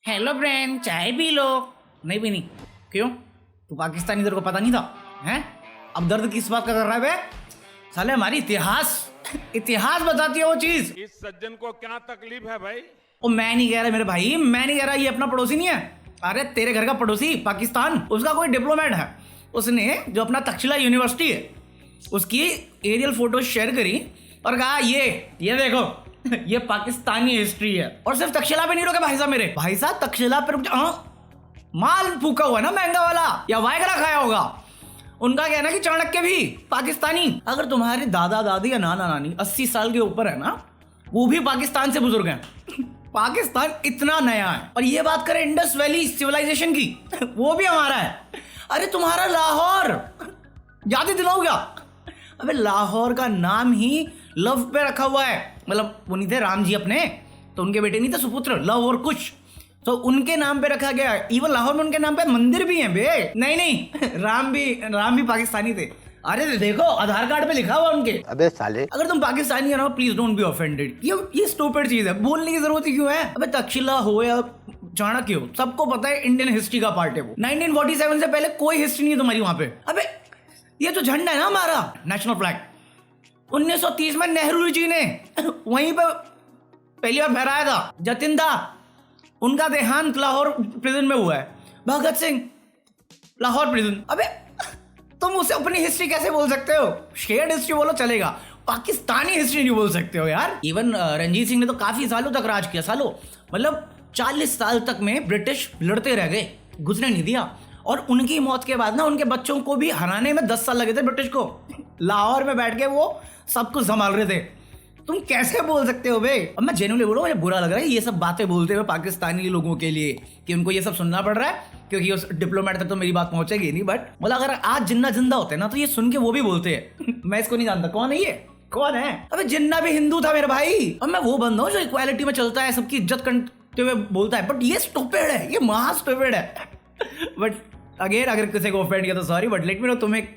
Hello friend, चाय P low. नहीं पीनी? क्यों? तू पाकिस्तानी, तेरे को पता नहीं था? हैं? अब दर्द किस बात का कर रहा है बे? साले हमारी इतिहास बताती है वो चीज। इस सज्जन को क्या तकलीफ है भाई? ओ मैं नहीं कह रहा मेरे भाई, मैं नहीं कह रहा ये अपना पड़ोसी नहीं है। अरे तेरे घर का पड़ोसी पाकिस्तान, उसका कोई डिप्लोमेट है, उसने जो अपना तक्षशिला यूनिवर्सिटी है उसकी एरियल फोटो शेयर करी और कहा ये देखो ये पाकिस्तानी हिस्ट्री है। और सिर्फ तक्षशिला पे नहीं रुके भाई साहब, मेरे भाई साहब तक्षशिला पे रुक जा। माल फूका हुआ है ना महंगा वाला, या वायगरा खाया होगा। उनका कहना है कि चाणक्य भी पाकिस्तानी। अगर तुम्हारे दादा दादी या नाना नानी 80 साल के ऊपर है ना, वो भी पाकिस्तान से बुजुर्ग हैं। पाकिस्तान इतना नया है। और ये बात करें इंडस वैली सिविलाइजेशन की, वो भी हमारा है। अरे तुम्हारा लाहौर याद ही दिलाओ क्या? अबे लाहौर का नाम ही लव पे रखा हुआ है। मतलब वो नहीं थे राम जी अपने, तो उनके बेटे नहीं थे सुपुत्र लव और कुश, तो उनके नाम पे रखा गया। इवन लाहौर में उनके नाम पे मंदिर भी हैं बे। नहीं राम भी पाकिस्तानी थे। अरे देखो आधार कार्ड पे लिखा हुआ उनके। अबे साले, अगर तुम पाकिस्तानी हो ना, प्लीज डोंट बी ऑफेंडेड। ये स्टूपिड चीज है, बोलने की जरूरत ही क्यों है? अबे तक्षशिला हो या चाणक्य हो, सबको पता है इंडियन हिस्ट्री का पार्ट है वो। 1947 से पहले कोई हिस्ट्री नहीं है तुम्हारी वहां पे। अबे ये जो झंडा है ना हमारा नेशनल फ्लैग, 1930 में नेहरू जी ने वहीं पे पहली बार फहराया था। जतिन दा, उनका देहांत लाहौर प्रिजन में हुआ है। भगत सिंह लाहौर प्रिजन। अबे तुम उसे अपनी हिस्ट्री कैसे बोल सकते हो? शेयर्ड हिस्ट्री बोलो चलेगा, पाकिस्तानी हिस्ट्री नहीं बोल सकते हो यार। इवन रणजीत सिंह ने तो काफी सालों तक राज किया, सालों मतलब 40 साल तक में ब्रिटिश लड़ते रह गए, घुसने नहीं दिया। और उनकी मौत के बाद ना उनके बच्चों को भी हराने में 10 साल लगे थे ब्रिटिश को। लाहौर में बैठ के वो सब कुछ संभाल रहे थे। तुम कैसे बोल सकते हो बे? अब मैं जेन्युइनली बोल रहा हूँ, मुझे बुरा लग रहा है ये सब बातें बोलते हुए पाकिस्तानी लोगों के लिए, कि उनको ये सब सुनना पड़ रहा है, क्योंकि उस डिप्लोमेट तक तो मेरी बात पहुंचेगी नहीं। बट मतलब अगर आज जिन्ना होते ना, तो ये सुन के वो भी बोलते हैं। मैं इसको नहीं जानता कौन है ये, कौन है? अबे जिन्ना भी हिंदू था मेरे भाई। अब मैं वो बंदा हूँ जो इक्वालिटी में चलता है, सबकी इज्जत करते हुए बोलता है। बट ये स्टूपिड है, ये महा स्टूपिड है। बट अगेन अगर किसी को ऑफेंड किया तो sorry, but let me know तुम्हें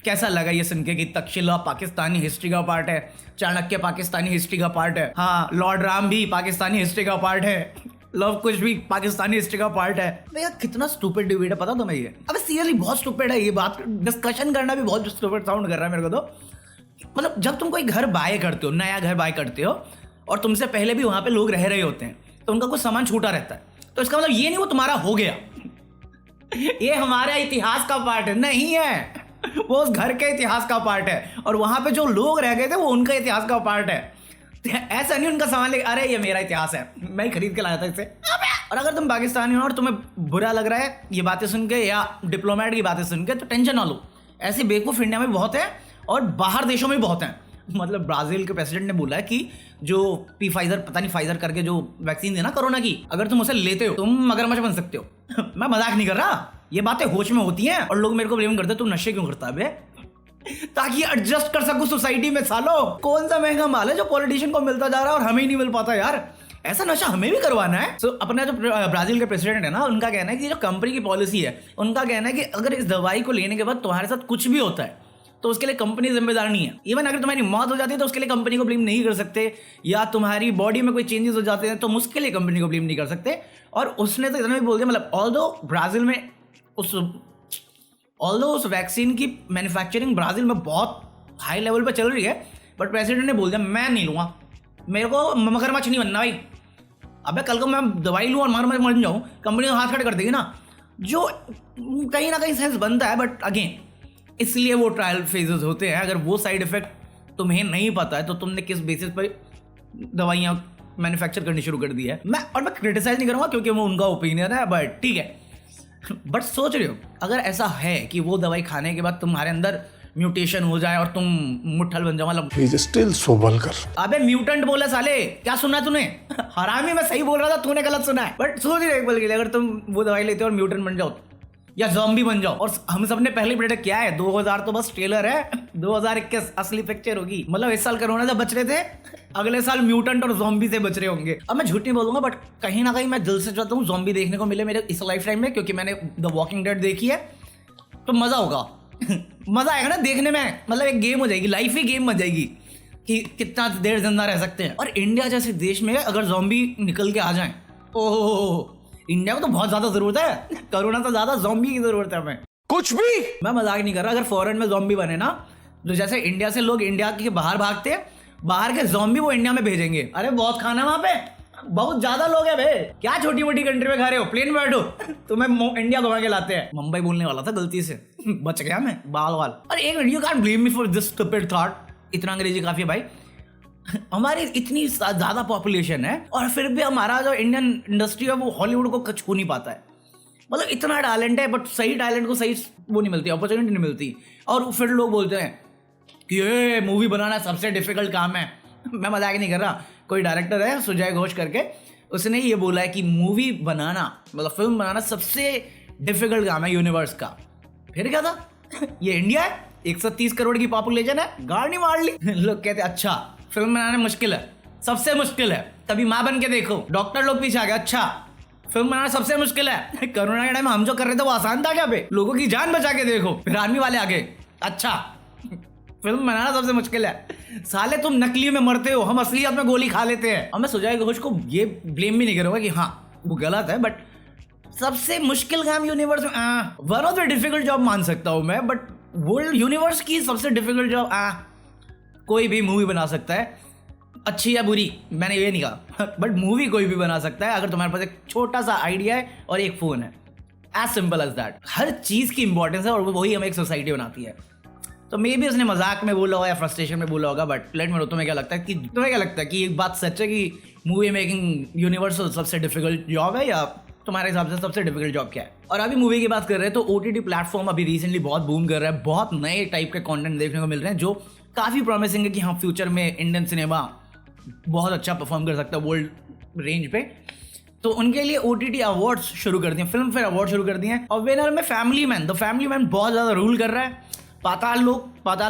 कैसा लगा ये सुन के कि तक्षशिला पाकिस्तानी हिस्ट्री का पार्ट है, चाणक्य पाकिस्तानी हिस्ट्री का पार्ट है, हाँ लॉर्ड राम भी पाकिस्तानी हिस्ट्री का पार्ट है, लव कुश भी पाकिस्तानी हिस्ट्री का पार्ट है। भैया कितना स्टूपिड डिबेट है पता तुम्हें ये? अबे सीरियसली बहुत स्टूपिड है ये बात, डिस्कशन करना भी बहुत स्टूपिड साउंड कर रहा है मेरे को तो। मतलब जब तुम कोई घर बाय करते हो, नया घर बाय करते हो, और तुमसे पहले भी वहां पे लोग रह रहे होते हैं, तो उनका कुछ सामान छूटा रहता है, तो इसका मतलब ये नहीं वो तुम्हारा हो गया। ये हमारा इतिहास का पार्ट है, नहीं है वो उस घर के इतिहास का पार्ट है, और वहां पे जो लोग रह गए थे वो उनका इतिहास का पार्ट है। ऐसा नहीं उनका सामान ले, अरे ये मेरा इतिहास है, मैं खरीद के लाया था इसे। और अगर तुम पाकिस्तानी हो और तुम्हें बुरा लग रहा है ये बातें सुन के या डिप्लोमेट की बातें सुन के, तो टेंशन ना लो, ऐसे बेवकूफ इंडिया में बहुत है और बाहर देशों में भी बहुत हैं। मतलब ब्राजील के प्रेसिडेंट ने बोला है कि जो फाइजर, पता नहीं फाइजर करके जो वैक्सीन देना कोरोना की, अगर तुम उसे लेते हो तुम मगरमच्छ बन सकते हो। मैं मजाक नहीं कर रहा, ये बातें होश में होती हैं। और लोग मेरे को ब्लेम करते हैं, तू नशे क्यों करता है बे? ताकि एडजस्ट कर सकूं सोसाइटी में। सालो कौन सा महंगा माल है जो पॉलिटिशियन को मिलता जा रहा है और हमें ही नहीं मिल पाता यार? ऐसा नशा हमें भी करवाना है। तो अपना जो ब्राजील के प्रेसिडेंट है ना, उनका कहना है कि जो कंपनी की पॉलिसी है, उनका कहना है कि अगर इस दवाई को लेने के बाद तुम्हारे साथ कुछ भी होता है तो उसके लिए कंपनी जिम्मेदार नहीं है। इवन अगर तुम्हारी मौत हो जाती है तो उसके लिए कंपनी को ब्लेम नहीं कर सकते, या तुम्हारी बॉडी में कोई चेंजेस हो जाते हैं तो उसके लिए कंपनी को ब्लेम नहीं कर सकते। और उसने तो इतना भी बोल दिया, मतलब ऑल्दो ब्राजील में उस वैक्सीन की मैन्युफैक्चरिंग ब्राजील में बहुत हाई लेवल पे चल रही है, बट प्रेसिडेंट ने बोल दिया मैं नहीं लूँगा, मेरे को मगरमच्छ नहीं बनना भाई। अबे कल को मैं दवाई लूँ और मगरमच्छ मर जाऊँ, कंपनी हाथ खड़े कर देगी ना, जो कहीं ना कहीं सेंस बनता है। बट अगेन इसलिए वो ट्रायल फेजेस होते हैं। अगर वो साइड इफेक्ट तुम्हें नहीं पता है तो तुमने किस बेसिस पर दवाइयाँ मैन्युफैक्चर करनी शुरू कर दी है? मैं क्रिटिसाइज नहीं करूँगा क्योंकि वो उनका ओपिनियन है, बट ठीक है। बट सोच रहे हो अगर ऐसा है कि वो दवाई खाने के बाद तुम्हारे अंदर म्यूटेशन हो जाए और तुम मुट्ठल बन जाओ, मतलब he is still so vulgar. अबे म्यूटेंट बोला साले, क्या सुना तूने? हरामी मैं सही बोल रहा था, तूने गलत सुना है। बट सोच रहे हो एक पल के लिए, अगर तुम वो दवाई लेते हो और म्यूटेंट बन जाओ या ज़ॉम्बी बन जाओ। और हम सब ने पहले प्रेडिक्ट किया है 2000 तो बस ट्रेलर है, 2021 असली पिक्चर होगी। मतलब इस साल कोरोना से बच रहे थे, अगले साल म्यूटेंट और ज़ॉम्बी से बच रहे होंगे। अब मैं झूठ नहीं बोलूंगा, बट कहीं ना कहीं मैं दिल से चाहता हूँ ज़ॉम्बी देखने को मिले मेरे इस लाइफ टाइम में, क्योंकि मैंने द वॉकिंग डेड देखी है, तो मजा होगा। मजा आएगा ना देखने में, मतलब एक गेम हो जाएगी, लाइफ ही गेम बन जाएगी कि कितना देर जिंदा रह सकते हैं। और इंडिया जैसे देश में अगर ज़ॉम्बी निकल के आ जाए, ओह इंडिया को तो बहुत ज्यादा जरूरत है, कोरोना से ज्यादा ज़ॉम्बी की जरूरत है हमें। कुछ भी मैं मजाक नहीं कर रहा। अगर फॉरेन में ज़ॉम्बी बने ना, तो जैसे इंडिया से लोग इंडिया के बाहर भागते हैं, बाहर के ज़ॉम्बी वो इंडिया में भेजेंगे। अरे बहुत खाना वहां पे, बहुत ज्यादा लोग है भाई। क्या छोटी मोटी कंट्री में खा रहे हो, प्लेन में बैठो, तुम्हें इंडिया घुमा के लाते हैं। मुंबई बोलने वाला था गलती से, बच गया मैं, बाल वाल। और एक you can't blame me for this stupid thought. इतना अंग्रेजी काफी है भाई। हमारी इतनी ज्यादा पॉपुलेशन है और फिर भी हमारा जो इंडियन इंडस्ट्री है वो हॉलीवुड को छू नहीं पाता है। मतलब इतना टैलेंट है, बट सही टैलेंट को सही वो नहीं मिलती, अपॉर्चुनिटी नहीं मिलती। और फिर लोग बोलते हैं कि ये मूवी बनाना सबसे डिफिकल्ट काम है। मैं मजाक नहीं कर रहा। कोई डायरेक्टर है सुजय घोष करके, उसने ये बोला है कि मूवी बनाना, मतलब फिल्म बनाना सबसे डिफिकल्ट काम है यूनिवर्स का। फिर क्या था? ये इंडिया है, 130 करोड़ की पॉपुलेशन है, गाड़ी मार ली। लोग कहते अच्छा फिल्म बनाना मुश्किल है, सबसे मुश्किल है। कभी माँ बन के देखो, डॉक्टर लोग पीछे आ गए, अच्छा फिल्म बनाना सबसे मुश्किल है। कोरोना के टाइम हम जो कर रहे थे वो आसान था क्या पे? लोगों की जान बचा के देखो। फिर आर्मी वाले आ गए, अच्छा फिल्म बनाना सबसे मुश्किल है। साले तुम नकली में मरते हो, हम असलियत में गोली खा लेते हैं। और मैं सुजय घोष को ये ब्लेम भी नहीं करूंगा कि हाँ वो गलत है, बट सबसे मुश्किल काम यूनिवर्स में one of the difficult job मान सकता हूं मैं, बट वर्ल्ड यूनिवर्स की सबसे डिफिकल्ट जॉब कोई भी मूवी बना सकता है, अच्छी या बुरी मैंने ये नहीं कहा, बट मूवी कोई भी बना सकता है अगर तुम्हारे पास एक छोटा सा आइडिया है और एक फोन है। As simple as that. हर चीज की इंपॉर्टेंस है और वही हमें एक सोसाइटी बनाती है। तो मे भी उसने मजाक में बोला होगा या फ्रस्ट्रेशन में बोला होगा, बट लेट मी नो तुम्हें क्या लगता है कि एक बात सच है कि मूवी मेकिंग यूनिवर्सल सबसे डिफिकल्ट जॉब है, या तुम्हारे हिसाब से सबसे डिफिकल्ट जॉब क्या है? और अभी मूवी की बात कर रहे हैं तो OTT प्लेटफॉर्म अभी रिसेंटली बहुत बूम कर रहा है। बहुत नए टाइप के कंटेंट देखने को मिल रहे हैं जो काफ़ी प्रॉमिसिंग है कि हाँ फ्यूचर में इंडियन सिनेमा बहुत अच्छा परफॉर्म कर सकता है वर्ल्ड रेंज पे। तो उनके लिए OTT अवार्ड्स शुरू कर दिए, फिल्म फेयर अवार्ड शुरू कर दिए हैं। और विनर में फैमिली मैन बहुत ज़्यादा रूल कर रहा है। पाताल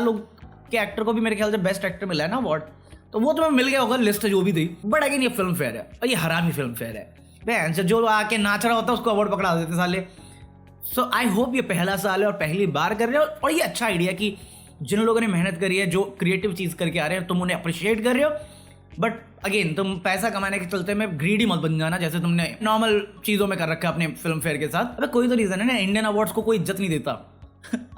लोक के एक्टर को भी मेरे ख्याल से बेस्ट एक्टर मिला है ना अवार्ड, तो वो तुम्हें मिल गया होगा लिस्ट जो भी थी। बट अगेन ये फिल्म फेयर है और ये हरामी फिल्म फेयर है। बहन से जो आके नाच रहा होता है उसको अवार्ड पकड़ा देते साले। सो आई होप ये पहला साल है और पहली बार कर रहे हो, और ये अच्छा आइडिया कि जिन लोगों ने मेहनत करी है, जो क्रिएटिव चीज़ करके आ रहे हैं, तुम उन्हें अप्रिशिएट कर रहे हो। बट अगेन तुम पैसा कमाने के चलते में ग्रीडी मत बन जाना, जैसे तुमने नॉर्मल चीज़ों में कर रखा है अपने फिल्म फेयर के साथ। अबे कोई तो रीज़न है ना, इंडियन अवार्ड्स को कोई इज्जत नहीं देता।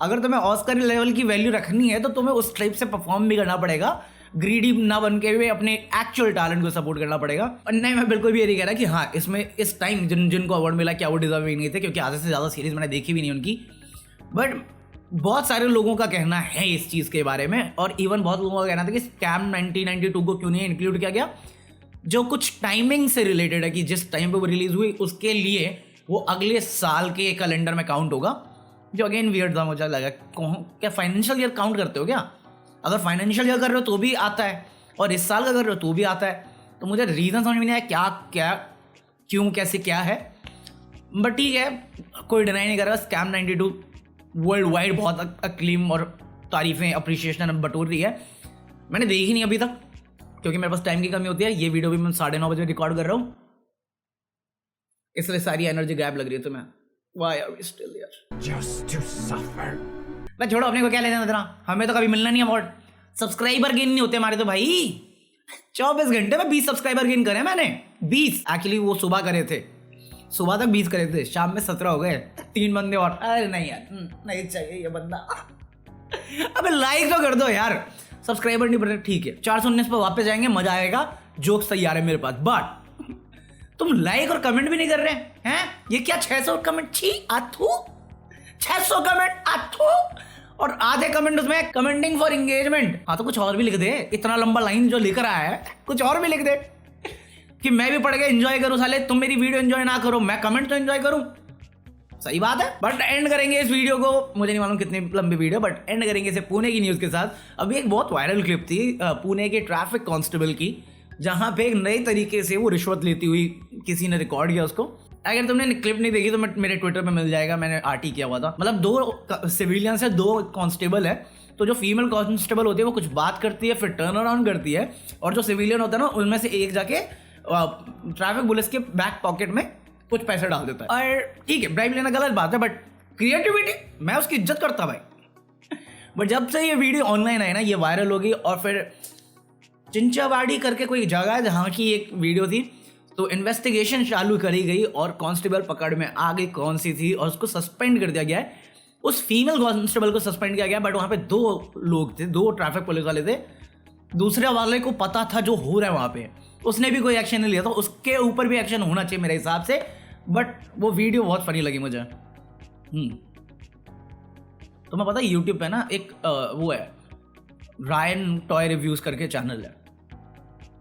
अगर तुम्हें ऑस्कर लेवल की वैल्यू रखनी है तो तुम्हें उस टाइप से परफॉर्म भी करना पड़ेगा, ग्रीडी ना बन के हुए अपने एक्चुअल टैलेंट को सपोर्ट करना पड़ेगा। और नहीं, मैं बिल्कुल भी ये नहीं कह रहा कि हाँ इसमें इस टाइम जिनको अवार्ड मिला क्या वो डिजर्विंग नहीं थे, क्योंकि आधे से ज़्यादा सीरीज मैंने देखी भी नहीं उनकी। बट बहुत सारे लोगों का कहना है इस चीज़ के बारे में, और इवन बहुत लोगों का कहना था कि स्कैम 1992 को क्यों नहीं इंक्लूड किया गया, जो कुछ टाइमिंग से रिलेटेड है कि जिस टाइम पे वो रिलीज हुई उसके लिए वो अगले साल के कैलेंडर में काउंट होगा, जो अगेन वियर्ड था मुझे लगा। क्या फाइनेंशियल ईयर काउंट करते हो क्या? अगर फाइनेंशियल ईयर कर रहे हो तो भी आता है, और इस साल का कर रहे हो तो भी आता है। तो मुझे रीज़न समझ में नहीं आया क्या क्या क्यों कैसे क्या है। बट ठीक है, कोई डिनाई नहीं कर रहा। स्कैम 92 वर्ल्ड वाइड बहुत अक्लीम और तारीफें अप्रिशिएशन बटोर रही है। मैंने देखी नहीं अभी तक क्योंकि मेरे पास टाइम की कमी होती है। ये वीडियो भी मैं 9:30 बजे रिकॉर्ड कर रहा हूँ, इसलिए सारी एनर्जी गैप लग रही है तुम्हें। Why are we still here? just to suffer. मैं छोड़ो, अपने को क्या लेना देना, हमें तो कभी मिलना नहीं अवार्ड। सब्सक्राइबर गेन नहीं होते हमारे तो भाई। 24 घंटे में 20 सब्सक्राइबर गेन करे मैंने, 20। एक्चुअली वो सुबह करे थे, सुबह तक 20 करे थे, शाम में 17 हो गए। 3 बंदे और, अरे नहीं यार नहीं चाहिए ये बंदा। अबे लाइक तो कर दो यार, सब्सक्राइबर नहीं बढ़ रहे, ठीक है 419 पर वापस जाएंगे, मजा आएगा, जोक्स तैयार है मेरे पास। बट तुम लाइक और कमेंट भी नहीं कर रहे हैं। ये क्या 600 कमेंट, छी आथू 600 कमेंट आथू, और आधे कमेंट उसमें कमेंटिंग फॉर एंगेजमेंट। हाँ तो कुछ और भी लिख दे, इतना लंबा लाइन जो लिख रहा है कुछ और भी लिख दे कि मैं भी पढ़ के एंजॉय करूं। साले तुम मेरी वीडियो एंजॉय ना करो, मैं कमेंट तो एंजॉय करूं, सही बात है। बट एंड करेंगे इस वीडियो को, मुझे नहीं मालूम कितनी लंबी वीडियो, बट एंड करेंगे इसे पुणे की न्यूज़ के साथ। अभी एक बहुत वायरल क्लिप थी पुणे के ट्रैफिक कांस्टेबल की, जहां पे एक नए तरीके से वो रिश्वत लेती हुई किसी ने रिकॉर्ड किया उसको। अगर तुमने क्लिप नहीं देखी तो मेरे ट्विटर पे मिल जाएगा, मैंने आरटी किया हुआ था। मतलब 2 सिविलियंस है, 2 कांस्टेबल है। तो जो फीमेल कांस्टेबल होती है वो कुछ बात करती है, फिर टर्न अराउंड करती है, और जो सिविलियन होता है ना उनमें से एक जाके ट्रैफिक पुलिस के बैक पॉकेट में कुछ पैसे डाल देता है। और ठीक है, ब्राइब लेना गलत बात है, बट क्रिएटिविटी मैं उसकी इज्जत करता भाई। बट जब से ये वीडियो ऑनलाइन आई ना, ये वायरल होगी, और फिर चिंचावाड़ी करके कोई जगह है जहाँ की एक वीडियो थी, तो इन्वेस्टिगेशन चालू करी गई और कांस्टेबल पकड़ में आ गई कौन सी थी और उसको सस्पेंड कर दिया गया है। उस फीमेल कांस्टेबल को सस्पेंड किया गया, बट वहां पे 2 लोग थे, 2 ट्रैफिक पुलिस वाले थे। दूसरे वाले को पता था जो हो रहा है वहां पे, उसने भी कोई एक्शन नहीं लिया था। उसके ऊपर भी एक्शन होना चाहिए मेरे हिसाब से, बट वो वीडियो बहुत फनी लगी मुझे। तो मैं पता है यूट्यूब पे ना एक वो है रायन टॉय रिव्यूज करके चैनल है,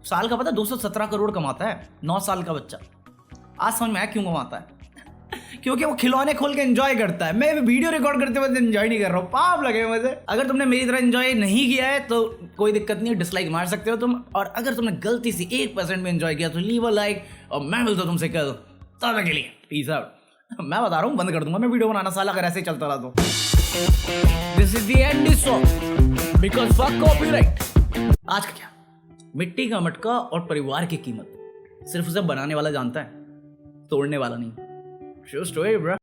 साल का पता 217 करोड़ कमाता है, 9 साल का बच्चा। आज समझ में आया क्यों कमाता है क्योंकि वो खिलौने खोल के एंजॉय करता है। मैं वीडियो रिकॉर्ड करते वक्त एंजॉय नहीं कर रहा हूँ, पाप लगे मुझे। अगर तुमने मेरी तरह एंजॉय नहीं किया है तो कोई दिक्कत नहीं है, डिसलाइक मार सकते हो तुम। और अगर तुमने गलती से 1% में एंजॉय किया तो लीव अ लाइक, और मैं मिलता हूं तुमसे कल, तब के लिए पीस आउट। मैं बता रहा हूँ बंद कर दूंगा मैं वीडियो बनाना साला, अगर ऐसे ही चलता रहा तो। This is the end song because fuck copyright. आज का क्या, मिट्टी का मटका और परिवार की कीमत सिर्फ उसे बनाने वाला जानता है, तोड़ने वाला नहीं। True story, bro.